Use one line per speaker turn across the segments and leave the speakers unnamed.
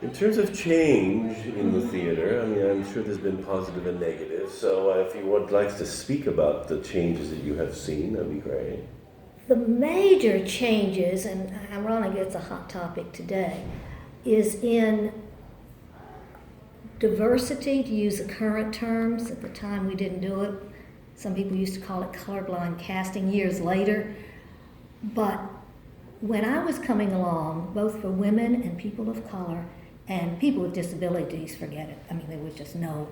In terms of change in the theater, I mean, I'm sure there's been positive and negative. So if you would like to speak about the changes that you have seen, that'd be great.
The major changes, and ironically it's a hot topic today, is in diversity, to use the current terms. At the time we didn't do it. Some people used to call it colorblind casting years later. But when I was coming along, both for women and people of color, and people with disabilities, forget it. I mean, there was just no,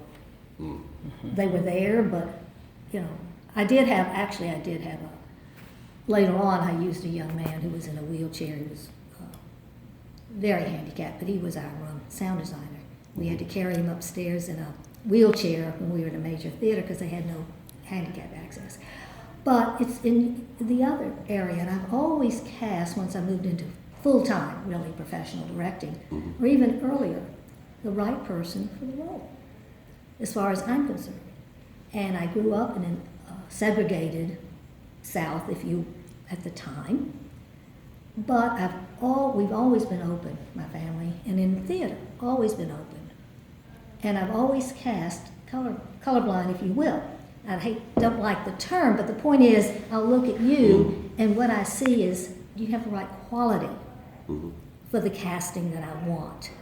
they were there, but, you know, I did have later on I used a young man who was in a wheelchair. He was very handicapped, but he was our sound designer. We had to carry him upstairs in a wheelchair when we were in a major theater because they had no handicap access. But it's in the other area, and I've always cast, once I moved into full-time, really professional directing, or even earlier, the right person for the role, as far as I'm concerned. And I grew up in a segregated South, at the time, but we've always been open, my family, and in theater, always been open. And I've always cast colorblind, if you will. Don't like the term, but the point is, I'll look at you, and what I see is, you have the right quality for the casting that I want.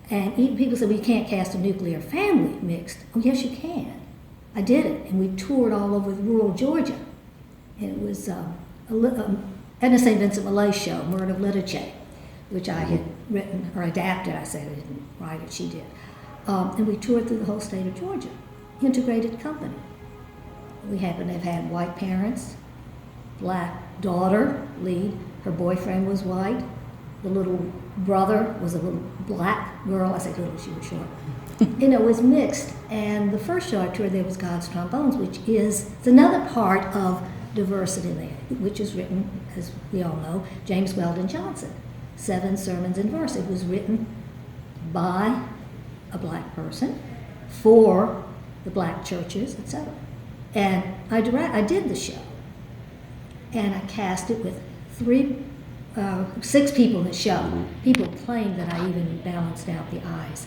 And even people say, well, you can't cast a nuclear family mixed. Oh, yes, you can. I did it, and we toured all over rural Georgia. And it was Edna St. Vincent Millay show, Murder of Literature, which I had written, or adapted. I said I didn't write it, she did. And we toured through the whole state of Georgia. Integrated company. We happen to have had white parents, black daughter, lead. Her boyfriend was white. The little brother was a little black girl. I say little, she was short. It was mixed. And the first show I toured there was God's Trombones, which it's another part of diversity there, which is written, as we all know, James Weldon Johnson, 7 sermons in verse. It was written by a black person for the black churches, etc. And I did the show, and I cast it with 6 people in the show. People claim that I even balanced out the eyes,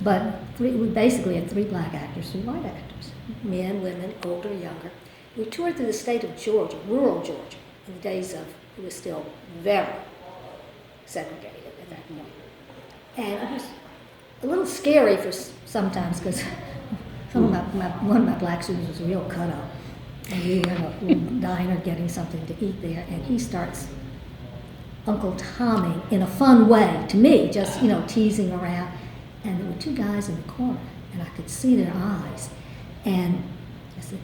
but we basically had 3 black actors, 3 white actors, men, women, older, younger. We toured through the state of Georgia, rural Georgia, in the days of, it was still very segregated at that point. And it was a little scary for sometimes, because one of my black students was a real cut up. And we were in a little diner getting something to eat there, and he starts Uncle Tommy in a fun way to me, just, teasing around. And there were 2 guys in the corner, and I could see their eyes. And I said,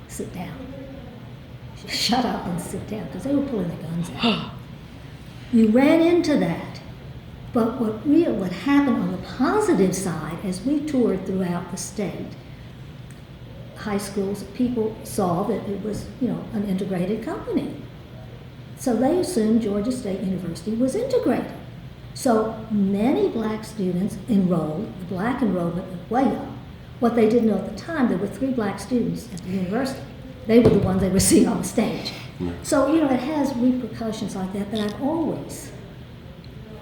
sit down. Shut up and sit down, because they were pulling their guns out. You ran into that. But what happened on the positive side, as we toured throughout the state, high schools, people saw that it was, an integrated company. So they assumed Georgia State University was integrated. So many black students enrolled, the black enrollment went way up. What they didn't know at the time, there were 3 black students at the university. They were the ones they were seeing on the stage. So, it has repercussions like that, but I've always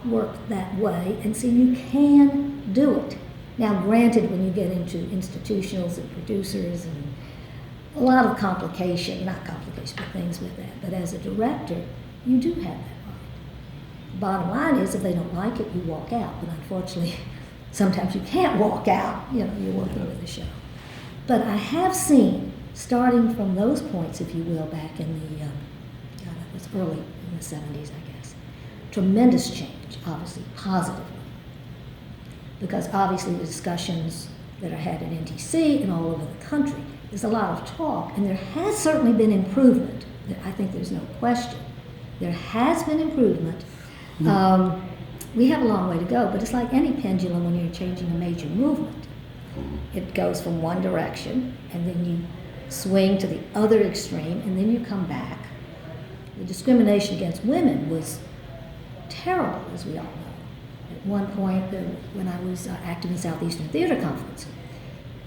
worked that way, and see, you can do it. Now, granted, when you get into institutionals and producers and a lot of not complication, but things with that. But as a director, you do have that right. Bottom line is, if they don't like it, you walk out. But unfortunately, sometimes you can't walk out. You're working with the show. But I have seen, starting from those points, if you will, back in it was early in the 70s, I guess, tremendous change, obviously, positively. Because obviously the discussions that are had in NTC and all over the country, there's a lot of talk, and there has certainly been improvement. I think there's no question. There has been improvement. We have a long way to go, but it's like any pendulum when you're changing a major movement. It goes from one direction, and then you swing to the other extreme, and then you come back. The discrimination against women was terrible, as we all know. At one point, when I was active in Southeastern Theater Conference,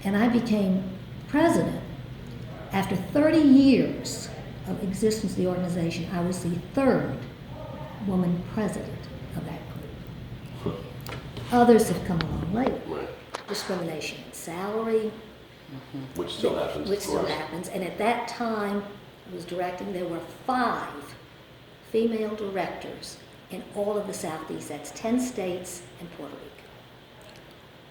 and I became president, after 30 years of existence of the organization, I was the 3rd woman president of that group. Others have come along later.
Right.
Discrimination in salary,
Which still happens,
which
of
still
course.
happens. And at that time, I was directing, there were 5 female directors in all of the Southeast. That's 10 states and Puerto Rico.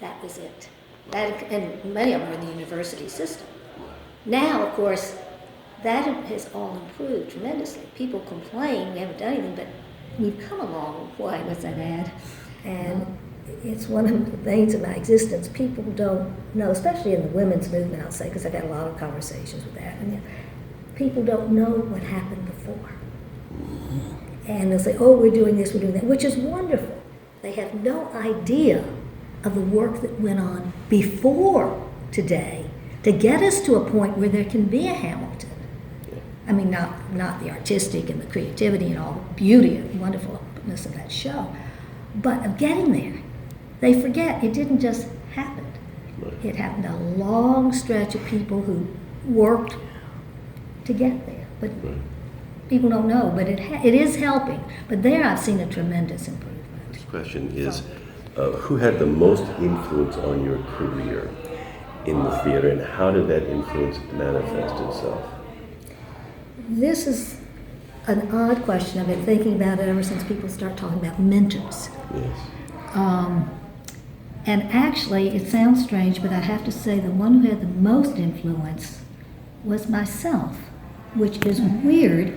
That was it. And many of them are in the university system. Now, of course, that has all improved tremendously. People complain, we haven't done anything, but we've come a long way with that ad. And it's one of the things in my existence people don't know, especially in the women's movement, I'll say, because I've had a lot of conversations with that. And people don't know what happened before. And they'll say, oh, we're doing this, we're doing that, which is wonderful. They have no idea of the work that went on before today to get us to a point where there can be a Hamilton. I mean, not the artistic and the creativity and all the beauty and wonderfulness of that show, but of getting there. They forget it didn't just happen. It happened a long stretch of people who worked to get there. But people don't know, but it is helping. But there I've seen a tremendous improvement.
This question is, who had the most influence on your career in the theater, and how did that influence manifest itself?
This is an odd question. I've been thinking about it ever since people start talking about mentors.
Yes.
And actually, it sounds strange, but I have to say the one who had the most influence was myself, which is weird.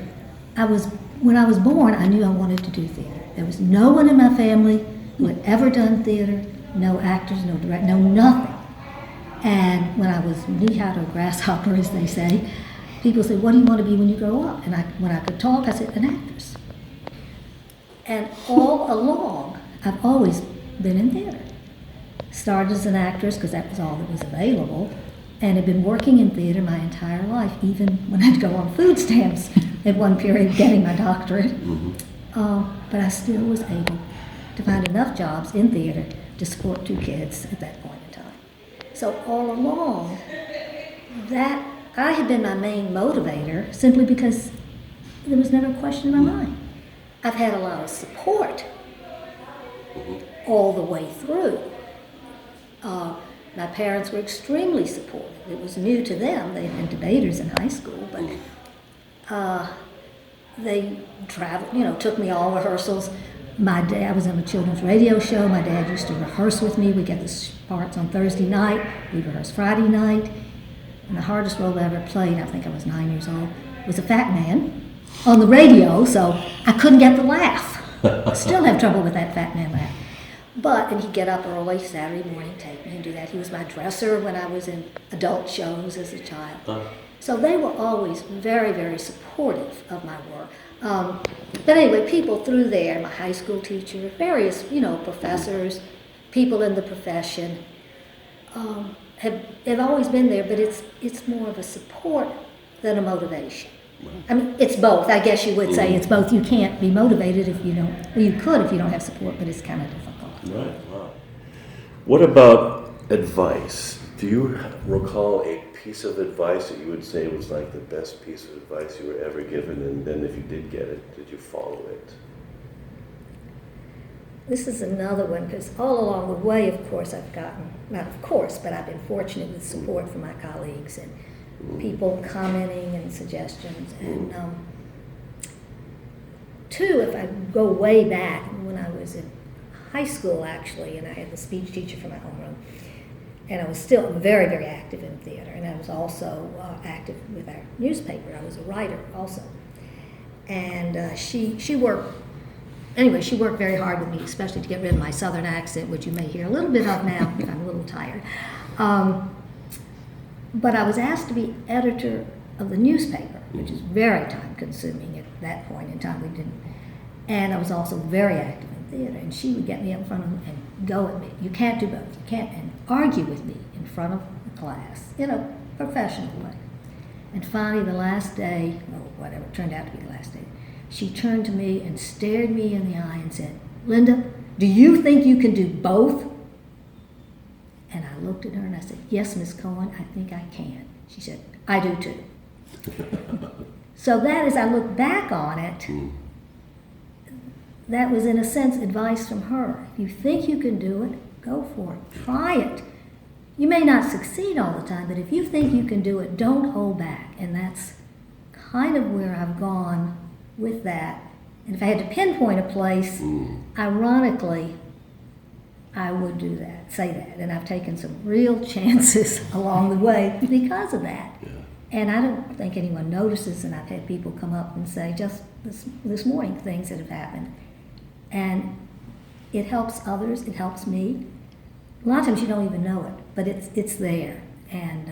When I was born, I knew I wanted to do theater. There was no one in my family who had ever done theater, no actors, no director, no nothing. And when I was knee-high to a grasshopper, as they say, people said, what do you want to be when you grow up? And when I could talk, I said, an actress. And all along, I've always been in theater. Started as an actress because that was all that was available, and had been working in theater my entire life, even when I'd go on food stamps at one period getting my doctorate. But I still was able to find enough jobs in theater to support 2 kids at that point in time. So all along, that I had been my main motivator simply because there was never a question in my mind. I've had a lot of support all the way through. My parents were extremely supportive. It was new to them. They'd been debaters in high school, but they traveled, took me all rehearsals. My dad was on a children's radio show. My dad used to rehearse with me. We'd get the parts on Thursday night. We'd rehearse Friday night. And the hardest role I ever played, I think I was 9 years old, was a fat man on the radio, so I couldn't get the laugh. I still have trouble with that fat man laugh. And he'd get up early Saturday morning, take me and do that. He was my dresser when I was in adult shows as a child. So they were always very, very supportive of my work. But anyway, people through there, my high school teacher, various, professors, people in the profession, have always been there, but it's more of a support than a motivation. I mean, it's both. I guess you would say it's both. You can't be motivated if you don't, well, you could if you don't have support, but it's kind of difficult.
Right, wow. What about advice? Do you recall a piece of advice that you would say was like the best piece of advice you were ever given, and then if you did get it, did you follow it?
This is another one, because all along the way, of course, I've gotten, not of course, but I've been fortunate with support from my colleagues and people commenting and suggestions. And 2, if I go way back, when I was in high school, actually, and I had the speech teacher for my homeroom, and I was still very, very active in theater, and I was also active with our newspaper. I was a writer also. And she worked very hard with me, especially to get rid of my southern accent, which you may hear a little bit of now if I'm a little tired. But I was asked to be editor of the newspaper, which is very time-consuming at that point in time. And I was also very active in theater, and she would get me up in front of them and go at me. You can't do both. You can't, and argue with me in front of the class in a professional way. And finally, the last day, or whatever, it turned out to be the last day, she turned to me and stared me in the eye and said, "Linda, do you think you can do both?" And I looked at her and I said, "Yes, Miss Cohen, I think I can." She said, "I do too." So that, as I look back on it, that was in a sense advice from her. If you think you can do it, go for it. Try it. You may not succeed all the time, but if you think you can do it, don't hold back. And that's kind of where I've gone with that. And if I had to pinpoint a place, ironically, I would do that, say that. And I've taken some real chances along the way because of that.
Yeah.
And I don't think anyone notices, and I've had people come up and say, just this morning, things that have happened. And it helps others, it helps me. A lot of times you don't even know it, but it's there. And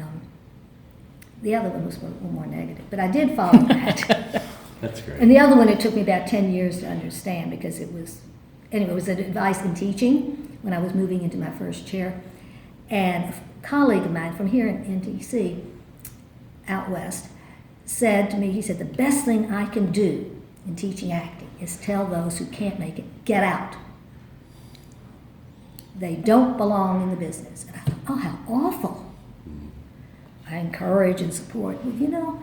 the other one was a little more negative, but I did follow that.
That's great.
And the other one, it took me about 10 years to understand because it was an advice in teaching when I was moving into my first chair. And a colleague of mine from here in D.C., out west, said to me, he said, the best thing I can do in teaching acting is tell those who can't make it, get out. They don't belong in the business. And I thought, oh, how awful. I encourage and support. Well,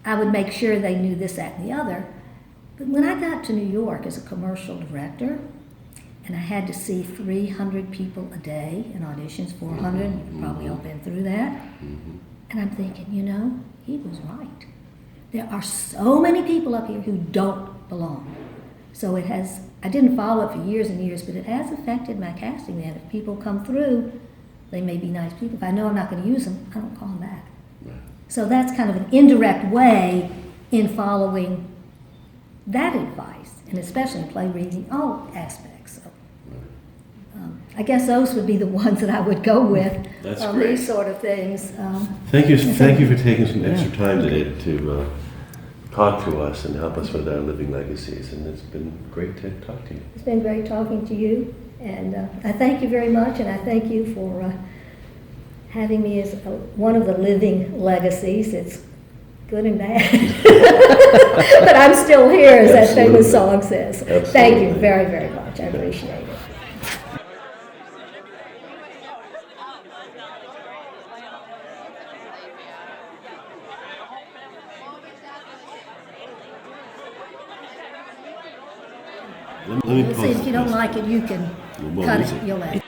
I would make sure they knew this, that, and the other. But when I got to New York as a commercial director, and I had to see 300 people a day in auditions, 400, you've probably all been through that. And I'm thinking, he was right. There are so many people up here who don't belong. So I didn't follow it for years and years, but it has affected my casting then. If people come through, they may be nice people. If I know I'm not going to use them, I don't call them back. Right. So that's kind of an indirect way in following that advice, and especially in play reading, all aspects. So, I guess those would be the ones that I would go with.
That's great.
These sort of things.
Thank you for taking some extra time today to talk to us and help us with our living legacies. And it's been great to talk to you.
It's been great talking to you, and I thank you very much, and I thank you for having me as one of the living legacies. It's good and bad, but I'm still here, as that famous song says.
Absolutely.
Thank you very, very much. I appreciate it.
Let me
See, if you don't like it, you can cut it. You'll let it.